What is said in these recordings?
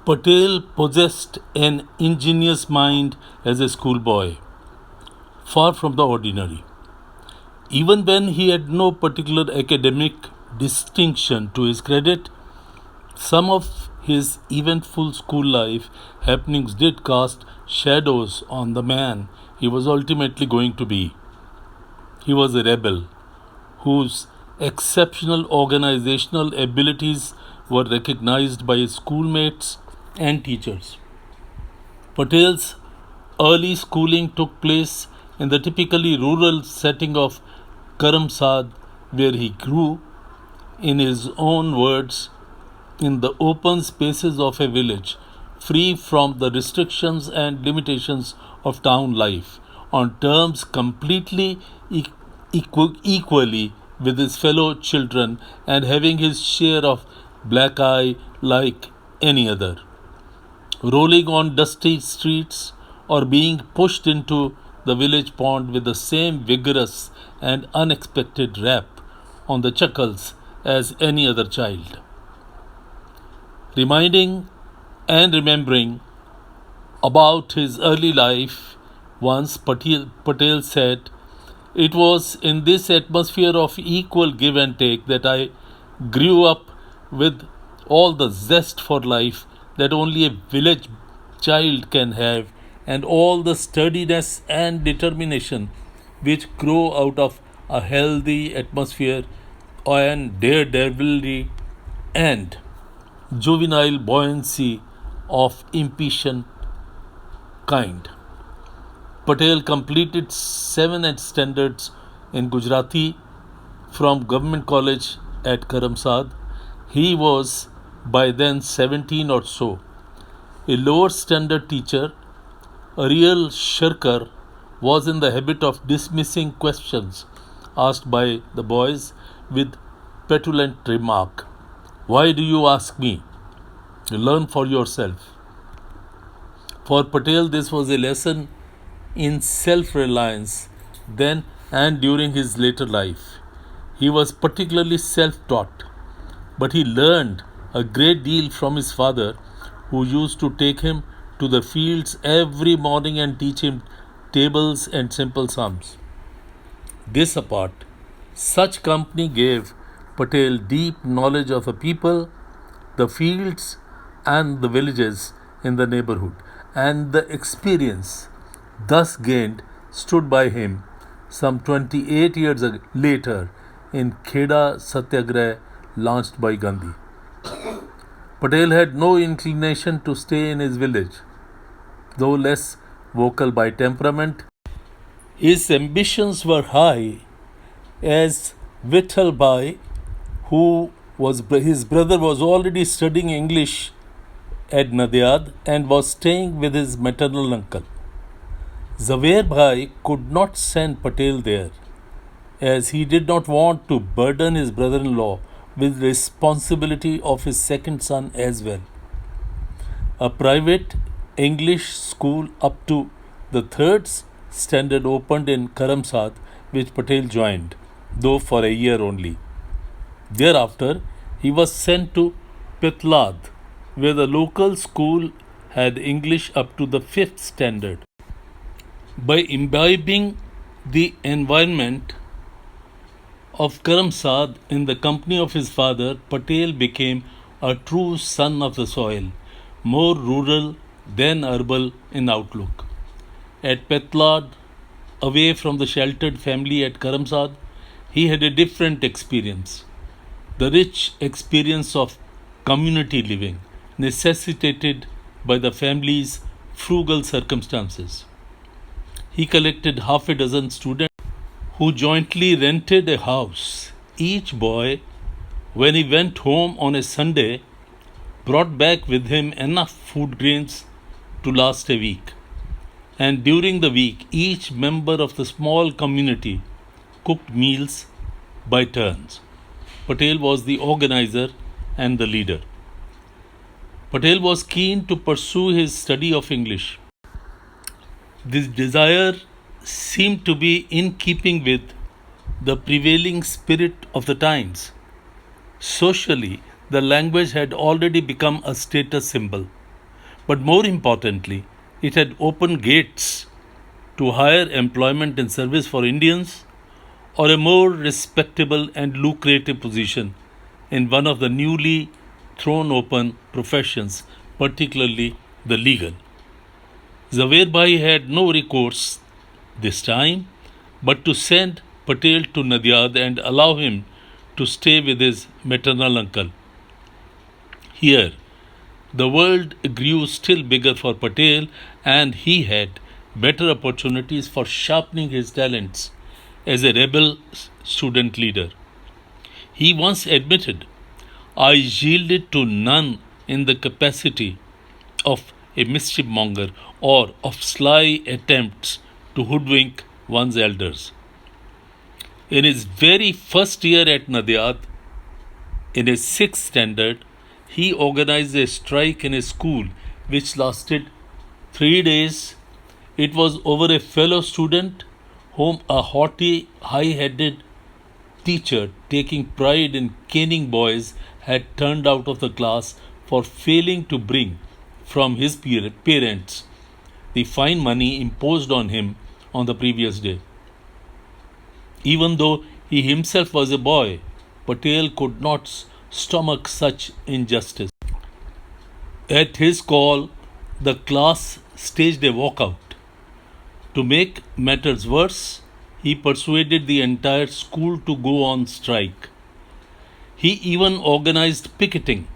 Patel possessed an ingenious mind as a schoolboy, far from the ordinary. Even when he had no particular academic distinction to his credit, some of his eventful school life happenings did cast shadows on the man he was ultimately going to be. He was a rebel whose exceptional organizational abilities were recognized by his schoolmates and teachers. Patel's early schooling took place in the typically rural setting of Karamsad, where he grew, in his own words, in the open spaces of a village, free from the restrictions and limitations of town life, on terms completely equally with his fellow children and having his share of black eye like any other. Rolling on dusty streets or being pushed into the village pond with the same vigorous and unexpected rap on the chuckles as any other child. Reminding and remembering about his early life, once Patel said, "It was in this atmosphere of equal give and take that I grew up with all the zest for life that only a village child can have, and all the sturdiness and determination which grow out of a healthy atmosphere and daredevilry and juvenile buoyancy of impatient kind." Patel completed 7 standards in Gujarati from Government College at Karamsad. He was by then 17 or so. A lower standard teacher, a real shirker, was in the habit of dismissing questions asked by the boys with petulant remark, "Why do you ask me? Learn for yourself." For Patel, this was a lesson in self-reliance then and during his later life. He was particularly self-taught, but he learned a great deal from his father, who used to take him to the fields every morning and teach him tables and simple sums. This apart, such company gave Patel deep knowledge of the people, the fields, and the villages in the neighborhood, and the experience thus gained stood by him some 28 years later in Kheda Satyagraha launched by Gandhi. Patel had no inclination to stay in his village. Though less vocal by temperament, his ambitions were high, as Vittal Bhai, his brother, was already studying English at Nadiad and was staying with his maternal uncle. Zaver Bhai could not send Patel there, as he did not want to burden his brother-in-law with responsibility of his second son as well. A private English school up to the third standard opened in Karamsad, which Patel joined, though for a year only. Thereafter, he was sent to Petlad, where the local school had English up to the 5th standard. By imbibing the environment of Karamsad in the company of his father, Patel became a true son of the soil, more rural than urban in outlook. At Petlad, away from the sheltered family at Karamsad, he had a different experience. The rich experience of community living, necessitated by the family's frugal circumstances. He collected half a dozen students who jointly rented a house. Each boy, when he went home on a Sunday, brought back with him enough food grains to last a week. And during the week, each member of the small community cooked meals by turns. Patel was the organizer and the leader. Patel was keen to pursue his study of English. This desire seemed to be in keeping with the prevailing spirit of the times. Socially, the language had already become a status symbol. But more importantly, it had opened gates to higher employment in service for Indians or a more respectable and lucrative position in one of the newly thrown open professions, particularly the legal. Zawehrbhai had no recourse this time but to send Patel to Nadiad and allow him to stay with his maternal uncle. Here, the world grew still bigger for Patel and he had better opportunities for sharpening his talents as a rebel student leader. He once admitted, I yielded to none in the capacity of a mischief monger or of sly attempts to hoodwink one's elders. In his very first year at Nadiad, in his sixth standard, he organized a strike in a school which lasted 3 days. It was over a fellow student whom a haughty, high headed teacher taking pride in caning boys had turned out of the class for failing to bring from his parents the fine money imposed on him on the previous day. Even though he himself was a boy, Patel could not stomach such injustice. At his call, the class staged a walkout. To make matters worse, he persuaded the entire school to go on strike. He even organized picketing.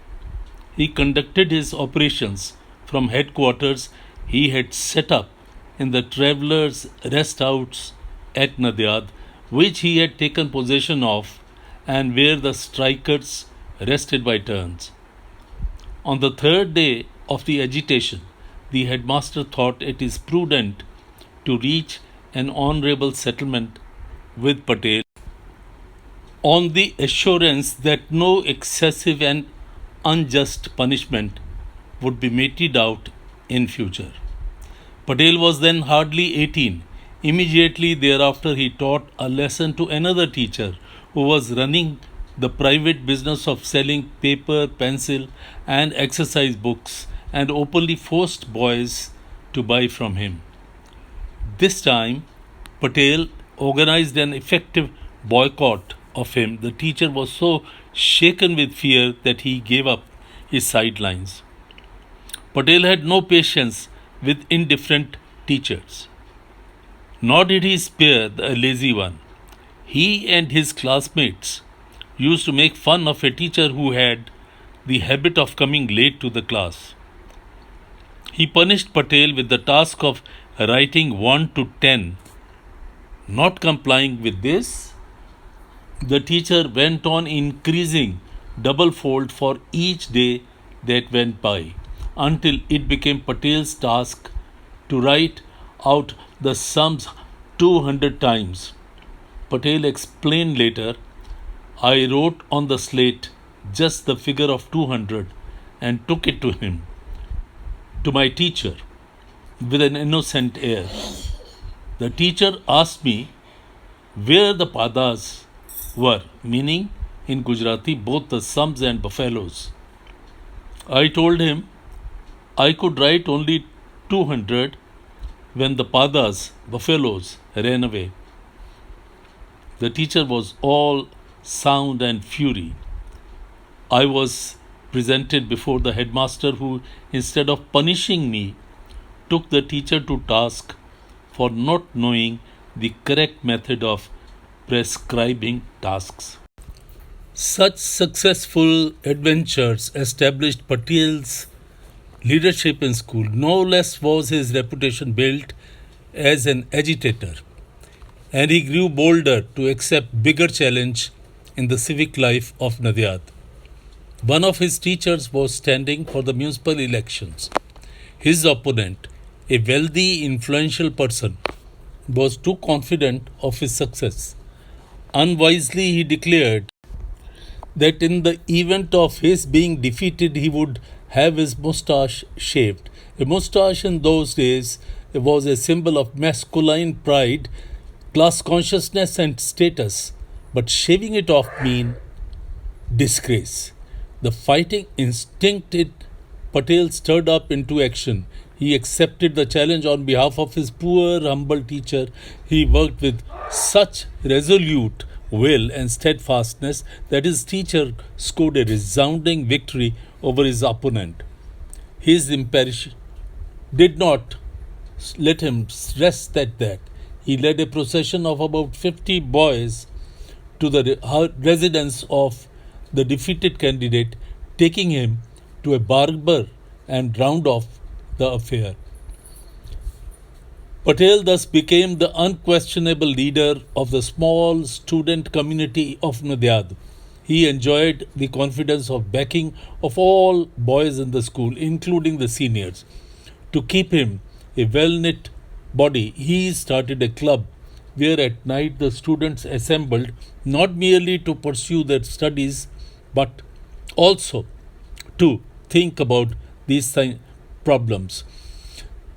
He conducted his operations from headquarters he had set up in the travelers' rest house at Nadiad, which he had taken possession of and where the strikers rested by turns. On the third day of the agitation, the headmaster thought it is prudent to reach an honorable settlement with Patel on the assurance that no excessive and unjust punishment would be meted out in future. Patel was then hardly 18. Immediately thereafter, he taught a lesson to another teacher who was running the private business of selling paper, pencil, and exercise books and openly forced boys to buy from him. This time, Patel organized an effective boycott of him. The teacher was so shaken with fear that he gave up his sidelines. Patel had no patience with indifferent teachers, nor did he spare the lazy one. He and his classmates used to make fun of a teacher who had the habit of coming late to the class. He punished Patel with the task of writing 1 to 10. Not complying with this, the teacher went on increasing double-fold for each day that went by until it became Patel's task to write out the sums 200 times. Patel explained later, I wrote on the slate just the figure of 200 and took it to him, to my teacher, with an innocent air. The teacher asked me where the padas were, meaning in Gujarati both the sums and buffaloes. I told him I could write only 200 when the padas, buffaloes, ran away. The teacher was all sound and fury. I was presented before the headmaster who, instead of punishing me, took the teacher to task for not knowing the correct method of prescribing tasks. Such successful adventures established Patel's leadership in school. No less was his reputation built as an agitator, and he grew bolder to accept bigger challenge in the civic life of Nadiad. One of his teachers was standing for the municipal elections. His opponent, a wealthy, influential person, was too confident of his success. Unwisely, he declared that in the event of his being defeated, he would have his moustache shaved. A moustache in those days was a symbol of masculine pride, class consciousness, and status, but shaving it off meant disgrace. The fighting instinct Patel stirred up into action. He accepted the challenge on behalf of his poor, humble teacher. He worked with such resolute will and steadfastness that his teacher scored a resounding victory over his opponent. His imperish did not let him rest at that. He led a procession of about 50 boys to the residence of the defeated candidate, taking him to a barber and round off the affair. Patel thus became the unquestionable leader of the small student community of Nadyad. He enjoyed the confidence of backing of all boys in the school, including the seniors. To keep him a well-knit body, he started a club where at night the students assembled not merely to pursue their studies but also to think about these problems.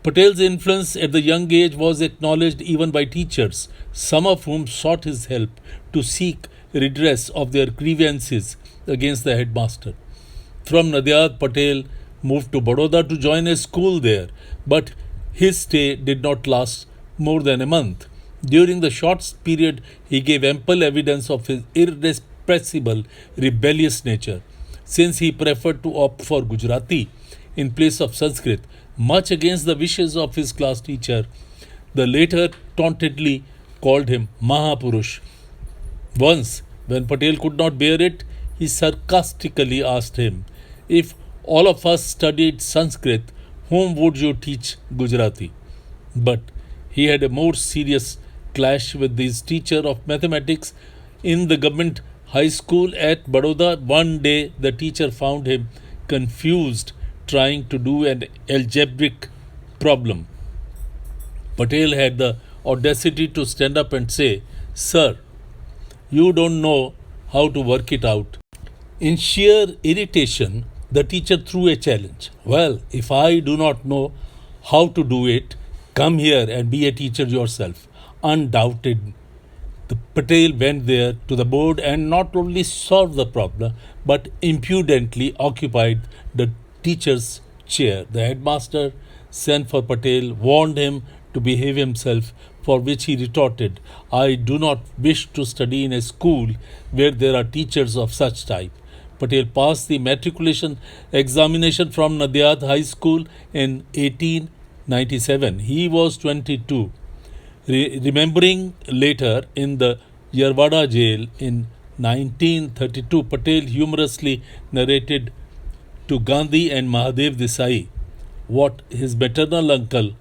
Patel's influence at the young age was acknowledged even by teachers, some of whom sought his help to seek redress of their grievances against the headmaster. From Nadyad, Patel moved to Baroda to join a school there, but his stay did not last more than a month. During the short period, he gave ample evidence of his irrepressible, rebellious nature. Since he preferred to opt for Gujarati in place of Sanskrit, much against the wishes of his class teacher, the latter tauntedly called him Mahapurush. Once, when Patel could not bear it, he sarcastically asked him, "If all of us studied Sanskrit, whom would you teach Gujarati?" But he had a more serious clash with his teacher of mathematics in the government high school at Baroda. One day, the teacher found him confused trying to do an algebraic problem. Patel had the audacity to stand up and say, "Sir, you don't know how to work it out." In sheer irritation, the teacher threw a challenge. "Well, if I do not know how to do it, come here and be a teacher yourself." Undoubted, the Patel went there to the board and not only solved the problem, but impudently occupied the teacher's chair. The headmaster sent for Patel, warned him to behave himself, for which he retorted, "I do not wish to study in a school where there are teachers of such type." Patel passed the matriculation examination from Nadyad High School in 1897. He was 22. Remembering later in the Yerwada jail in 1932, Patel humorously narrated to Gandhi and Mahadev Desai what his maternal uncle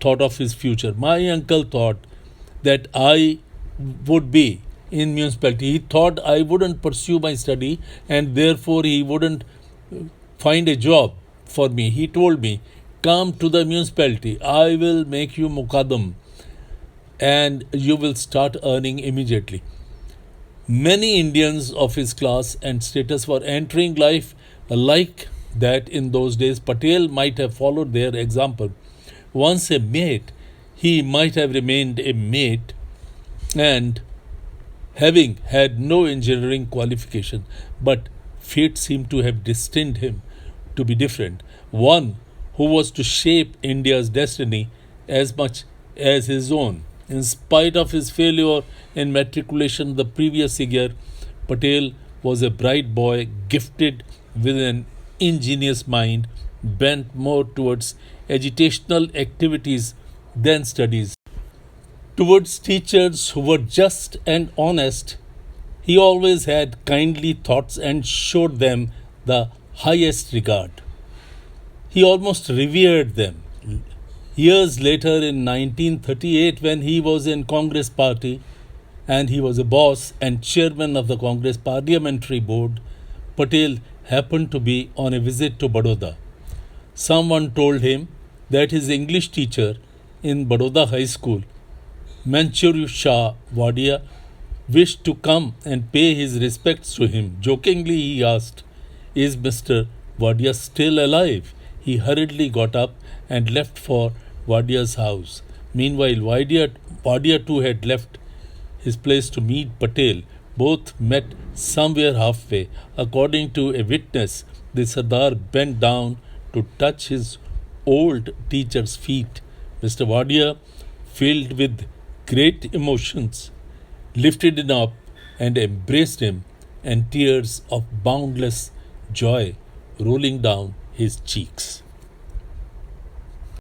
thought of his future. "My uncle thought that I would be in municipality. He thought I wouldn't pursue my study and therefore he wouldn't find a job for me. He told me, 'Come to the municipality, I will make you mukaddam and you will start earning immediately.'" Many Indians of his class and status were entering life like that in those days. Patel might have followed their example. Once a mate, he might have remained a mate and having had no engineering qualification, but fate seemed to have destined him to be different, one who was to shape India's destiny as much as his own. In spite of his failure in matriculation the previous year, Patel was a bright boy, gifted with an ingenious mind, bent more towards agitational activities than studies. Towards teachers who were just and honest, he always had kindly thoughts and showed them the highest regard. He almost revered them. Years later, in 1938, when he was in Congress party and he was a boss and chairman of the Congress Parliamentary Board, Patel happened to be on a visit to Baroda. Someone told him that his English teacher in Baroda High School, Manchur Shah Wadia, wished to come and pay his respects to him. Jokingly, he asked, "Is Mr. Wadia still alive?" He hurriedly got up and left for Wadia's house. Meanwhile, Wadia too had left his place to meet Patel. Both met somewhere halfway. According to a witness, the Sardar bent down to touch his old teacher's feet. Mr. Wadia, filled with great emotions, lifted him up and embraced him, and tears of boundless joy rolling down his cheeks.